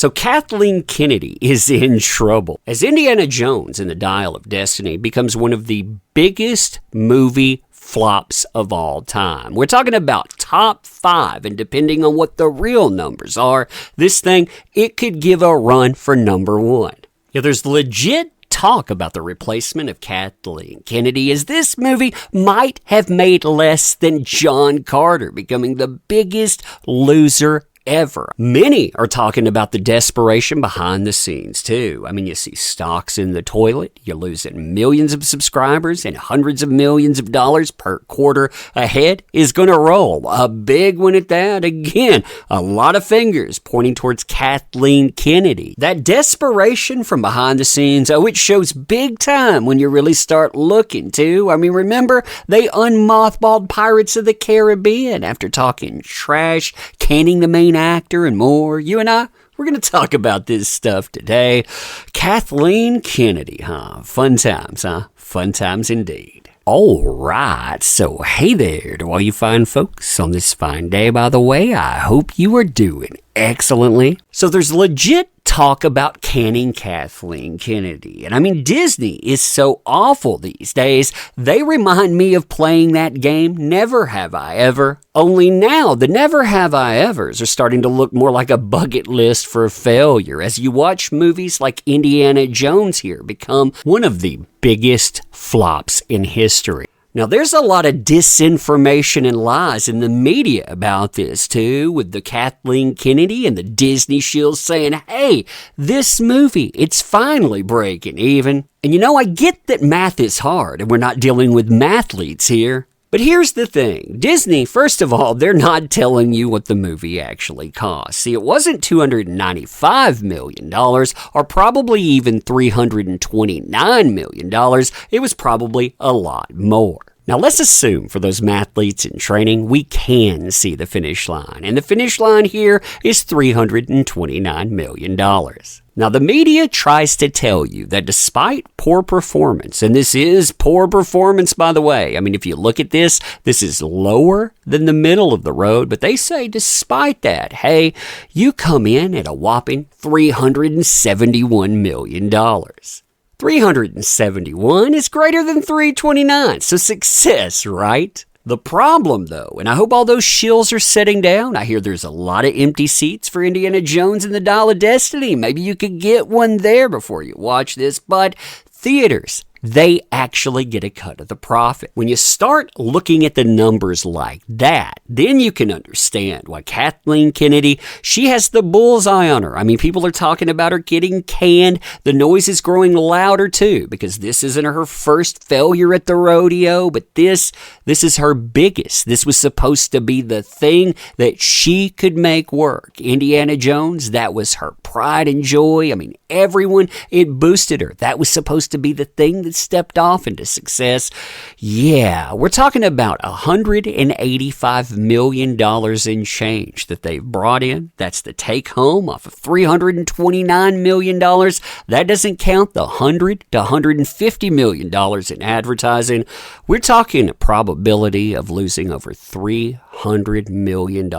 So Kathleen Kennedy is in trouble as Indiana Jones and the Dial of Destiny becomes one of the biggest movie flops of all time. We're talking about top 5, and depending on what the real numbers are, this thing, it could give a run for number 1. Yeah, there's legit talk about the replacement of Kathleen Kennedy, as this movie might have made less than John Carter, becoming the biggest loser ever. Many are talking about the desperation behind the scenes too. I mean, you see stocks in the toilet, you're losing millions of subscribers, and hundreds of millions of dollars per quarter ahead is going to roll. A big one at that. Again, a lot of fingers pointing towards Kathleen Kennedy. That desperation from behind the scenes, it shows big time when you really start looking too. I mean, remember, they unmothballed Pirates of the Caribbean after talking trash, canning the main actor and more. You and I, we're going to talk about this stuff today. Kathleen Kennedy, huh? Fun times, huh? Fun times indeed. All right, so hey there to all you fine folks on this fine day, by the way. I hope you are doing excellently. So there's legit talk about canning Kathleen Kennedy. And I mean, Disney is so awful these days. They remind me of playing that game, Never Have I Ever. Only now, the Never Have I Evers are starting to look more like a bucket list for failure as you watch movies like Indiana Jones here become one of the biggest flops in history. Now, there's a lot of disinformation and lies in the media about this, too, with the Kathleen Kennedy and the Disney shield saying, hey, this movie, it's finally breaking even. And you know, I get that math is hard and we're not dealing with mathletes here. But here's the thing. Disney, first of all, they're not telling you what the movie actually cost. See, it wasn't $295 million or probably even $329 million. It was probably a lot more. Now, let's assume for those mathletes in training, we can see the finish line. And the finish line here is $329 million. Now, the media tries to tell you that despite poor performance, and this is poor performance, by the way. I mean, if you look at this, this is lower than the middle of the road. But they say despite that, hey, you come in at a whopping $371 million. 371 is greater than 329, so success, right? The problem, though, and I hope all those shills are sitting down. I hear there's a lot of empty seats for Indiana Jones and the Dial of Destiny. Maybe you could get one there before you watch this, but theaters, they actually get a cut of the profit. When you start looking at the numbers like that, then you can understand why Kathleen Kennedy, she has the bullseye on her. I mean, people are talking about her getting canned. The noise is growing louder too, because this isn't her first failure at the rodeo, but this is her biggest. This was supposed to be the thing that she could make work. Indiana Jones, that was her pride and joy. I mean, everyone, it boosted her. That was supposed to be the thing that stepped off into success. Yeah, we're talking about $185 million in change that they've brought in. That's the take home off of $329 million. That doesn't count the $100 to $150 million in advertising. We're talking a probability of losing over $300 million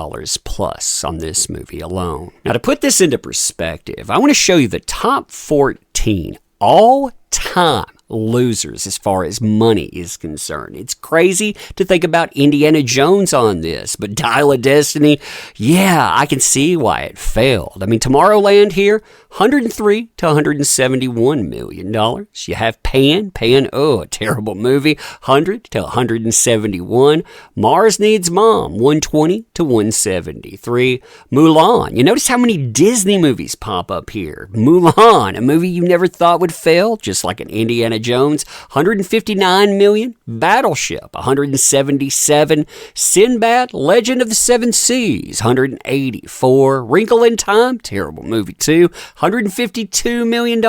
plus on this movie alone. Now, to put this into perspective, I want to show you the top 14 all-time losers as far as money is concerned. It's crazy to think about Indiana Jones on this, but Dial of Destiny, yeah, I can see why it failed. I mean, Tomorrowland here, $103 to $171 million. You have Pan, oh, a terrible movie, $100 to $171. Mars Needs Mom, $120 to $173. Mulan, you notice how many Disney movies pop up here. Mulan, a movie you never thought would fail, just like an Indiana Jones, $159 million. Battleship, $177. Sinbad, Legend of the Seven Seas, $184. Wrinkle in Time, terrible movie too, $152 million.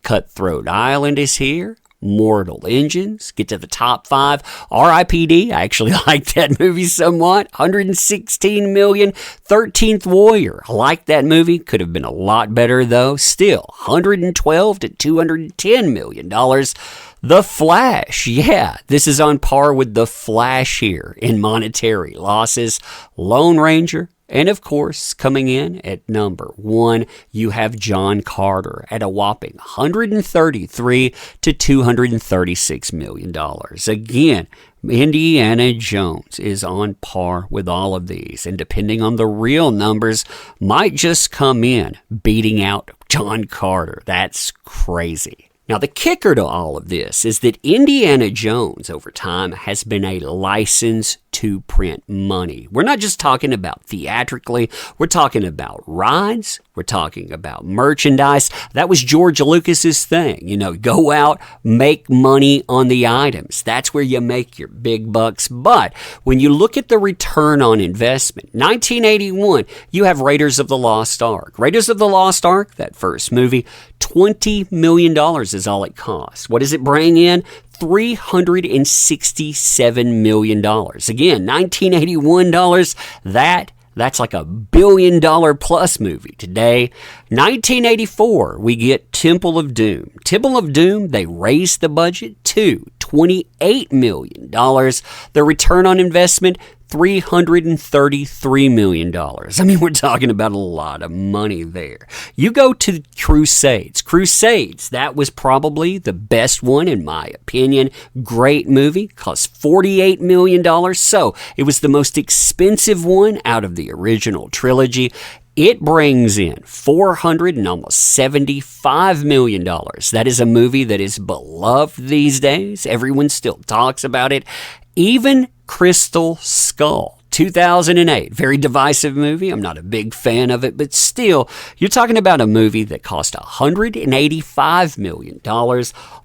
Cutthroat Island is here. Mortal Engines, get to the top 5. R.I.P.D., I actually like that movie somewhat. $116 million. 13th Warrior, I like that movie. Could have been a lot better though. Still, $112 to $210 million. The Flash, yeah, this is on par with The Flash here in monetary losses. Lone Ranger, And of course, coming in at number 1, you have John Carter at a whopping $133 to $236 million. Again, Indiana Jones is on par with all of these, and depending on the real numbers, might just come in beating out John Carter. That's crazy. Now, the kicker to all of this is that Indiana Jones, over time, has been a license to print money. We're not just talking about theatrically. We're talking about rides. We're talking about merchandise. That was George Lucas's thing. You know, go out, make money on the items. That's where you make your big bucks. But when you look at the return on investment, 1981, you have Raiders of the Lost Ark. Raiders of the Lost Ark, that first movie, $20 million is all it costs. What does it bring in? $367 million. Again, 1981 dollars, that's like $1 billion plus movie. Today, 1984, we get Temple of Doom. Temple of Doom, they raised the budget to $28 million. The return on investment, $333 million. I mean, we're talking about a lot of money there. You go to Crusades. Crusades, that was probably the best one in my opinion. Great movie, cost $48 million. So it was the most expensive one out of the original trilogy. It brings in $475 million. That is a movie that is beloved these days. Everyone still talks about it. Even Crystal Skull, 2008, very divisive movie. I'm not a big fan of it, but still, you're talking about a movie that cost $185 million.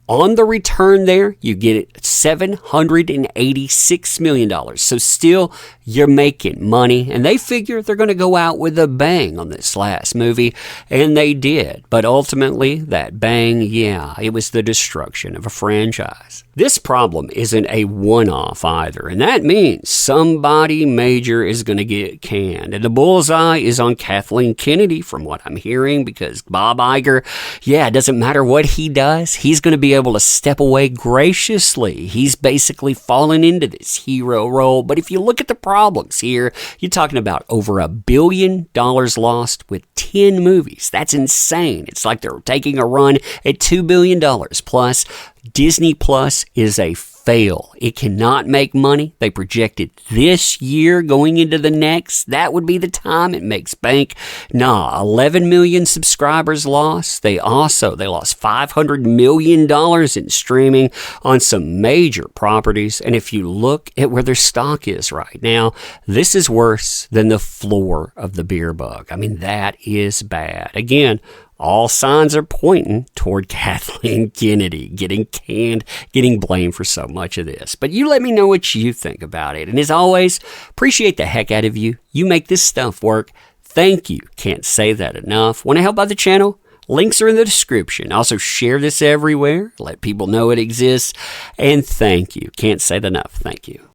On the return there, you get it $786 million. So still, you're making money. And they figure they're going to go out with a bang on this last movie. And they did. But ultimately, that bang, yeah, it was the destruction of a franchise. This problem isn't a one-off either. And that means somebody major is going to get canned. And the bullseye is on Kathleen Kennedy, from what I'm hearing, because Bob Iger, yeah, it doesn't matter what he does. He's going to be able to step away graciously. He's basically fallen into this hero role. But if you look at the problems here, you're talking about over $1 billion lost with 10 movies. That's insane. It's like they're taking a run at $2 billion plus. Disney Plus is a fail. It cannot make money. They projected this year going into the next. That would be the time it makes bank. Nah, 11 million subscribers lost. They lost $500 million in streaming on some major properties. And if you look at where their stock is right now, this is worse than the floor of the beer bug. I mean, that is bad. Again, all signs are pointing toward Kathleen Kennedy getting canned, getting blamed for so much of this. But you let me know what you think about it. And as always, appreciate the heck out of you. You make this stuff work. Thank you. Can't say that enough. Want to help out the channel? Links are in the description. Also, share this everywhere. Let people know it exists. And thank you. Can't say it enough. Thank you.